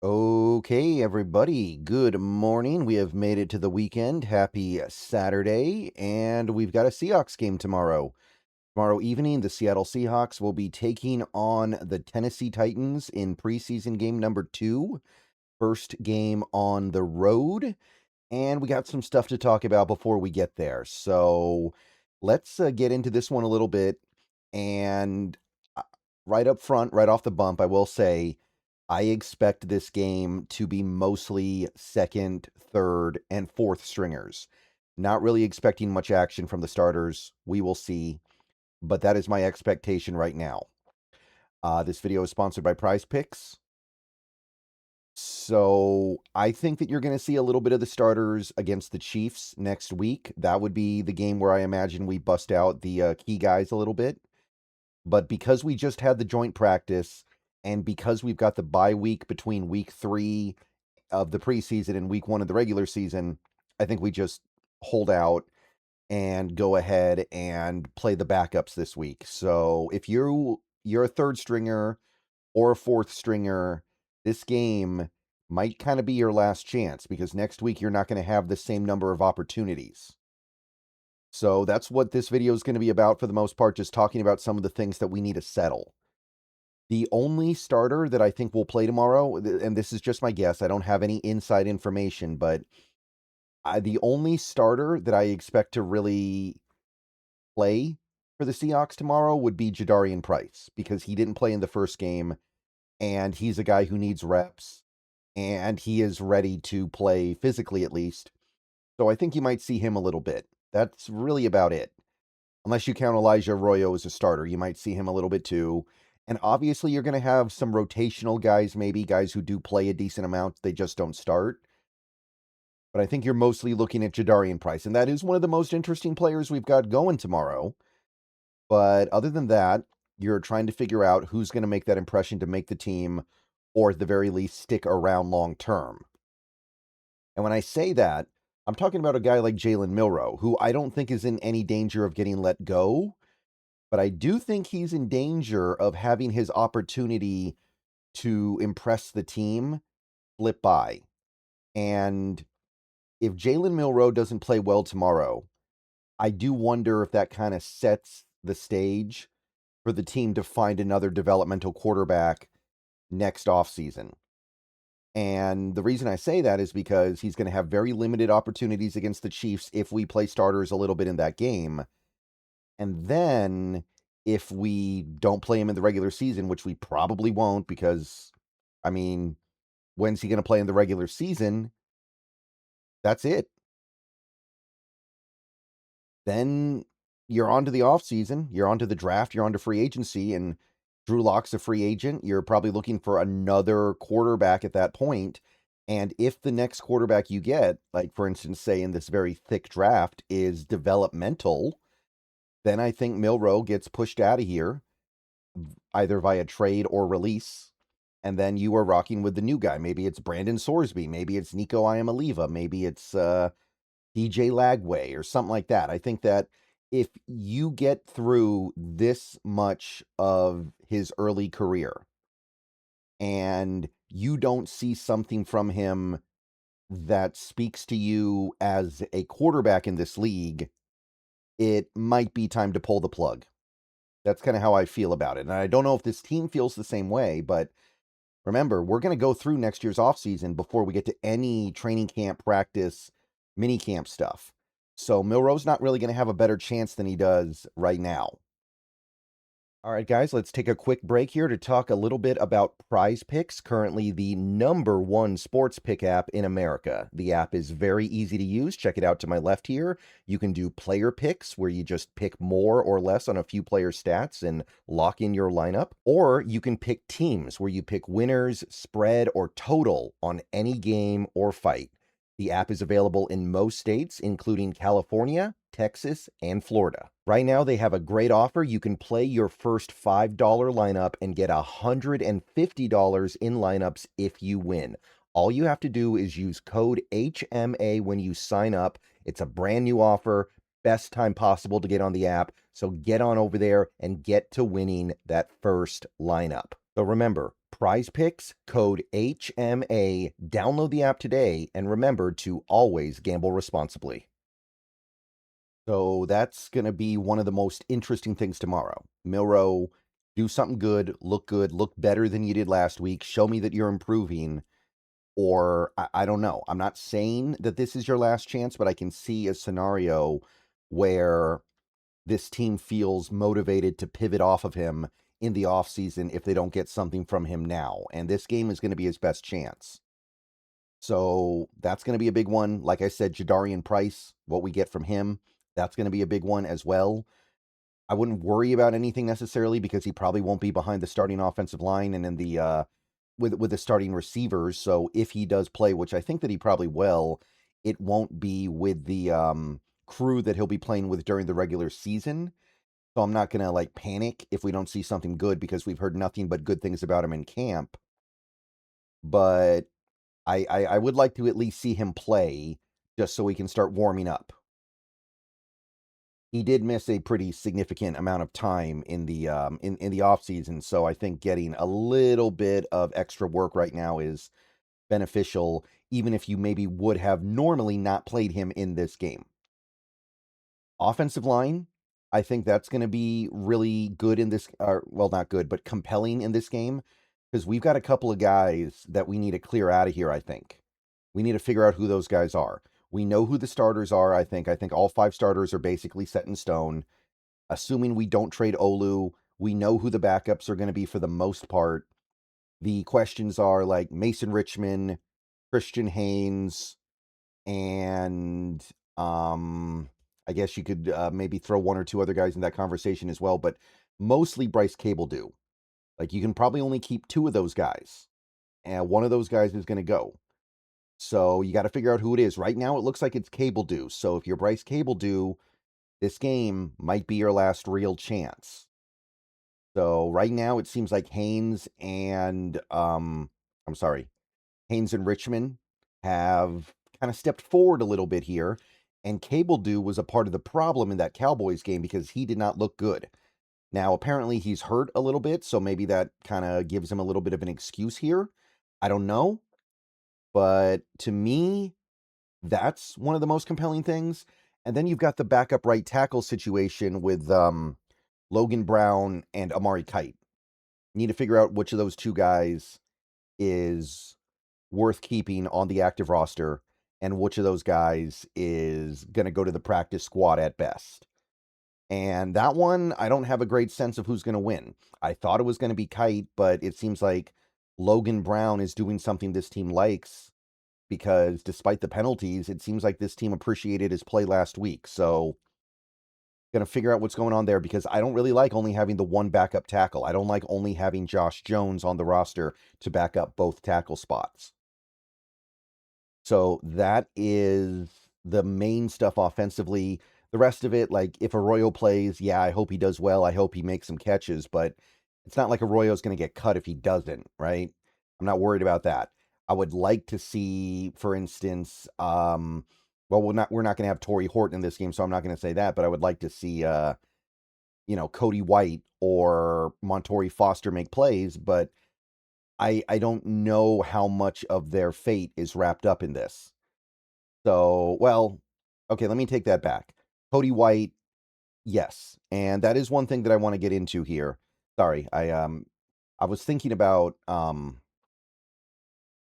Okay, everybody, good morning. We have made it to the weekend. Happy Saturday, and we've got a Seahawks game tomorrow. Tomorrow evening, the Seattle Seahawks will be taking on the Tennessee Titans in preseason game number 2, first game on the road, and we got some stuff to talk about before we get there. So let's get into this one a little bit, and right up front, right off the bump, I will say, I expect this game to be mostly second, third, and fourth stringers. Not really expecting much action from the starters. We will see, but that is my expectation right now. This video is sponsored by Prize Picks. So I think that you're going to see a little bit of the starters against the Chiefs next week. That would be the game where I imagine we bust out the key guys a little bit. But because we just had the joint practice, and because we've got the bye week between week 3 of the preseason and week 1 of the regular season, I think we just hold out and go ahead and play the backups this week. So if you're a third stringer or a fourth stringer, this game might kind of be your last chance, because next week you're not going to have the same number of opportunities. So that's what this video is going to be about for the most part, just talking about some of the things that we need to settle. The only starter that I think will play tomorrow, and this is just my guess, I don't have any inside information, but the only starter that I expect to really play for the Seahawks tomorrow would be Jadarian Price, because he didn't play in the first game, and he's a guy who needs reps, and he is ready to play physically at least. So I think you might see him a little bit. That's really about it. Unless you count Elijah Arroyo as a starter, you might see him a little bit too. And obviously you're going to have some rotational guys, maybe guys who do play a decent amount, they just don't start. But I think you're mostly looking at Jadarian Price, and that is one of the most interesting players we've got going tomorrow. But other than that, you're trying to figure out who's going to make that impression to make the team, or at the very least stick around long term. And when I say that, I'm talking about a guy like Jaylen Milroe, who I don't think is in any danger of getting let go, but I do think he's in danger of having his opportunity to impress the team flip by. And if Jaylen Milroe doesn't play well tomorrow, I do wonder if that kind of sets the stage for the team to find another developmental quarterback next offseason. And the reason I say that is because he's going to have very limited opportunities against the Chiefs if we play starters a little bit in that game. And then if we don't play him in the regular season, which we probably won't, because, I mean, when's he going to play in the regular season? That's it. Then you're on to the offseason, you're on to the draft, you're on to free agency, and Drew Lock's a free agent. You're probably looking for another quarterback at that point. And if the next quarterback you get, like for instance, say in this very thick draft, is developmental, then I think Milroe gets pushed out of here, either via trade or release. And then you are rocking with the new guy. Maybe it's Brandon Sorsby. Maybe it's Nico Iamaleava. Maybe it's DJ Lagway or something like that. I think that if you get through this much of his early career and you don't see something from him that speaks to you as a quarterback in this league, it might be time to pull the plug. That's kind of how I feel about it. And I don't know if this team feels the same way, but remember, we're going to go through next year's offseason before we get to any training camp, practice, mini camp stuff. So Milroe's not really going to have a better chance than he does right now. All right, guys, let's take a quick break here to talk a little bit about Prize Picks, currently the #1 sports pick app in America. The app is very easy to use. Check it out to my left here. You can do player picks, where you just pick more or less on a few player stats and lock in your lineup. Or you can pick teams, where you pick winners, spread, or total on any game or fight. The app is available in most states, including California, Texas, and Florida. Right now, they have a great offer. You can play your first $5 lineup and get $150 in lineups if you win. All you have to do is use code HMA when you sign up. It's a brand new offer, best time possible to get on the app. So get on over there and get to winning that first lineup. So remember, Prize Picks, code HMA. Download the app today and remember to always gamble responsibly. So that's going to be one of the most interesting things tomorrow. Milroe, do something good, look better than you did last week. Show me that you're improving. Or I don't know. I'm not saying that this is your last chance, but I can see a scenario where this team feels motivated to pivot off of him in the offseason if they don't get something from him now. And this game is going to be his best chance. So that's going to be a big one. Like I said, Jadarian Price, what we get from him, that's going to be a big one as well. I wouldn't worry about anything necessarily because he probably won't be behind the starting offensive line and in the with the starting receivers. So if he does play, which I think that he probably will, it won't be with the crew that he'll be playing with during the regular season. So I'm not gonna like panic if we don't see something good because we've heard nothing but good things about him in camp. But I would like to at least see him play just so we can start warming up. He did miss a pretty significant amount of time in the in the off season, so I think getting a little bit of extra work right now is beneficial, even if you maybe would have normally not played him in this game. Offensive line, I think that's going to be really good in this, well, not good, but compelling in this game, because we've got a couple of guys that we need to clear out of here, I think. We need to figure out who those guys are. We know who the starters are, I think. I think all 5 starters are basically set in stone. Assuming we don't trade Olu, we know who the backups are going to be for the most part. The questions are like Mason Richmond, Christian Haynes, and I guess you could maybe throw 1 or 2 other guys in that conversation as well, but mostly Bryce Cable. Like, you can probably only keep 2 of those guys, and 1 of those guys is going to go. So you got to figure out who it is. Right now, it looks like it's Cable. So if you're Bryce Cable, this game might be your last real chance. So right now, it seems like Haynes and Haynes and Richmond have kind of stepped forward a little bit here. And Cable was a part of the problem in that Cowboys game because he did not look good. Now, apparently he's hurt a little bit, so maybe that kind of gives him a little bit of an excuse here. I don't know. But to me, that's one of the most compelling things. And then you've got the backup right tackle situation with Logan Brown and Amari Kite. You need to figure out which of those 2 guys is worth keeping on the active roster and which of those guys is going to go to the practice squad at best. And that one, I don't have a great sense of who's going to win. I thought it was going to be Kite, but it seems like Logan Brown is doing something this team likes because despite the penalties, it seems like this team appreciated his play last week. So going to figure out what's going on there because I don't really like only having the 1 backup tackle. I don't like only having Josh Jones on the roster to back up both tackle spots. So that is the main stuff offensively. The rest of it, like if Arroyo plays, yeah, I hope he does well. I hope he makes some catches, but it's not like Arroyo's going to get cut if he doesn't, right? I'm not worried about that. I would like to see, for instance, well, we're not going to have Torrey Horton in this game, so I'm not going to say that, but I would like to see, Cody White or Montori Foster make plays, but I don't know how much of their fate is wrapped up in this. So, well, okay, let me take that back. Cody White, yes. And that is one thing that I want to get into here. Sorry, I was thinking about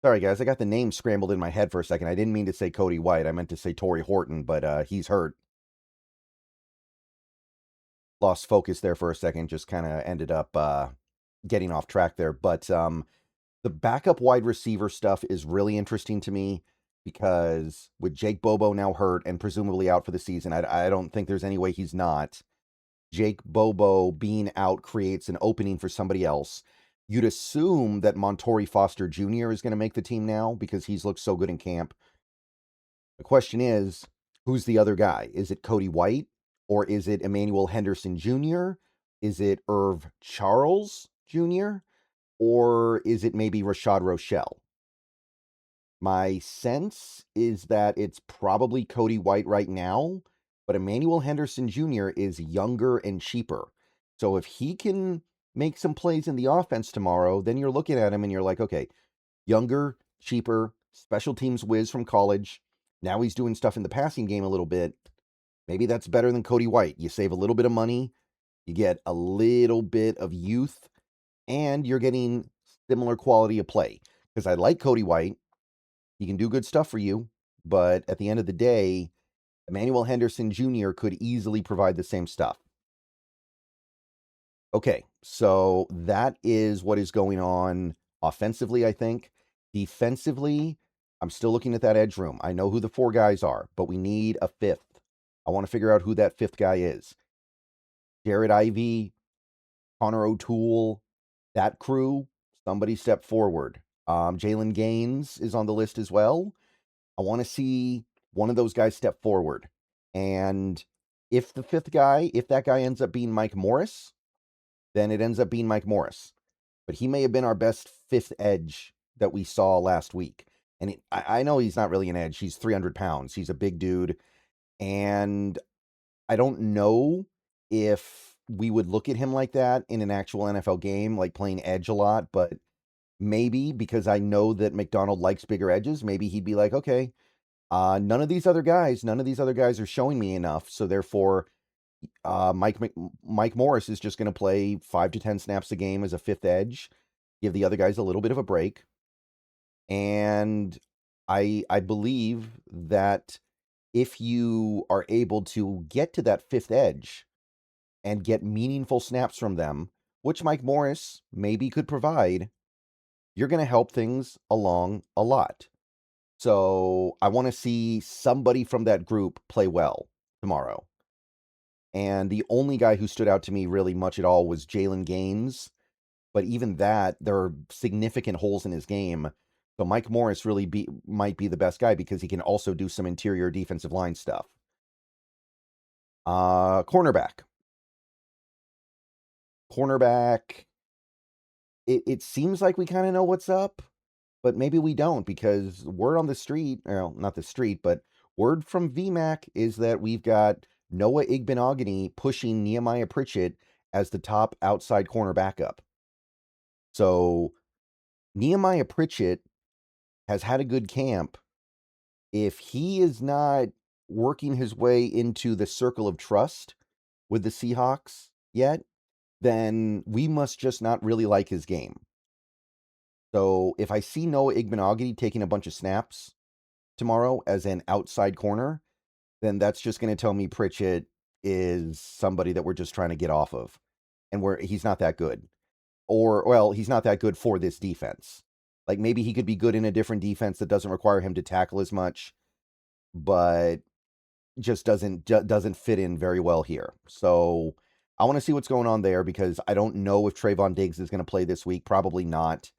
sorry guys, I got the name scrambled in my head for a second. I didn't mean to say Cody White. I meant to say Torrey Horton, but he's hurt. Lost focus there for a second, just kind of ended up getting off track there. But the backup wide receiver stuff is really interesting to me because with Jake Bobo now hurt and presumably out for the season, I don't think there's any way he's not. Jake Bobo being out creates an opening for somebody else. You'd assume that Montori Foster Jr. is going to make the team now because he's looked so good in camp. The question is, who's the other guy? Is it Cody White or is it Emmanuel Henderson Jr.? Is it Irv Charles Jr.? Or is it maybe Rashad Rochelle? My sense is that it's probably Cody White right now, but Emmanuel Henderson Jr. is younger and cheaper. So if he can make some plays in the offense tomorrow, then you're looking at him and you're like, okay, younger, cheaper, special teams whiz from college. Now he's doing stuff in the passing game a little bit. Maybe that's better than Cody White. You save a little bit of money, you get a little bit of youth, and you're getting similar quality of play. Because I like Cody White. He can do good stuff for you, but at the end of the day, Emmanuel Henderson Jr. could easily provide the same stuff. Okay, so that is what is going on offensively, I think. Defensively, I'm still looking at that edge room. I know who the 4 guys are, but we need a 5th. I want to figure out who that 5th guy is. Jared Ivey, Connor O'Toole, that crew, somebody step forward. Jalen Gaines is on the list as well. I want to see one of those guys step forward. And if the 5th guy, if that guy ends up being Mike Morris, then it ends up being Mike Morris. But he may have been our best 5th edge that we saw last week. And I know he's not really an edge. He's 300 pounds. He's a big dude. And I don't know if we would look at him like that in an actual NFL game, like playing edge a lot. But maybe, because I know that McDonald likes bigger edges, maybe he'd be like, okay, none of these other guys are showing me enough. So therefore, Mike Morris is just going to play 5 to 10 snaps a game as a 5th edge, give the other guys a little bit of a break. And I believe that if you are able to get to that 5th edge and get meaningful snaps from them, which Mike Morris maybe could provide, you're going to help things along a lot. So I want to see somebody from that group play well tomorrow. And the only guy who stood out to me really much at all was Jalen Gaines. But even that, there are significant holes in his game. So Mike Morris really might be the best guy because he can also do some interior defensive line stuff. Cornerback. It seems like we kind of know what's up, but maybe we don't, because word on the street, well, not the street, but word from VMAC is that we've got Noah Igbenogany pushing Nehemiah Pritchett as the top outside corner backup. So Nehemiah Pritchett has had a good camp. If he is not working his way into the circle of trust with the Seahawks yet, then we must just not really like his game. So if I see Noah Igbenogany taking a bunch of snaps tomorrow as an outside corner, then that's just going to tell me Pritchett is somebody that we're just trying to get off of. And he's not that good. Or, well, he's not that good for this defense. Like, maybe he could be good in a different defense that doesn't require him to tackle as much, but just doesn't fit in very well here. So I want to see what's going on there, because I don't know if Trayvon Diggs is going to play this week. Probably not.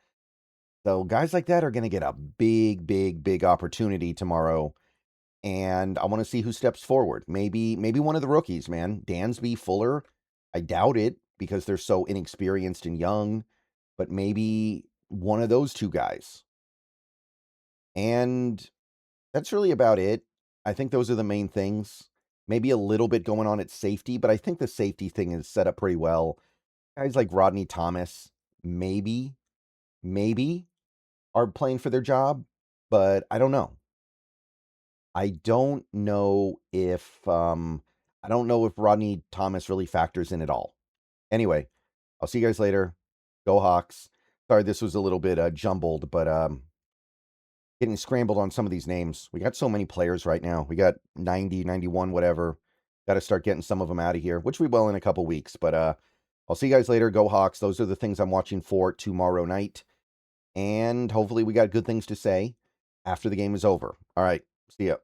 So guys like that are going to get a big opportunity tomorrow. And I want to see who steps forward. Maybe one of the rookies, man. Dansby, Fuller. I doubt it, because they're so inexperienced and young. But maybe one of those 2 guys. And that's really about it. I think those are the main things. Maybe a little bit going on at safety, but I think the safety thing is set up pretty well. Guys like Rodney Thomas, maybe are playing for their job, but I don't know. I don't know if Rodney Thomas really factors in at all. Anyway, I'll see you guys later. Go Hawks. Sorry, this was a little bit jumbled, but getting scrambled on some of these names. We got so many players right now. We got 90, 91, whatever. Got to start getting some of them out of here, which we will in a couple weeks. But I'll see you guys later. Go Hawks. Those are the things I'm watching for tomorrow night. And hopefully we got good things to say after the game is over. All right. See ya.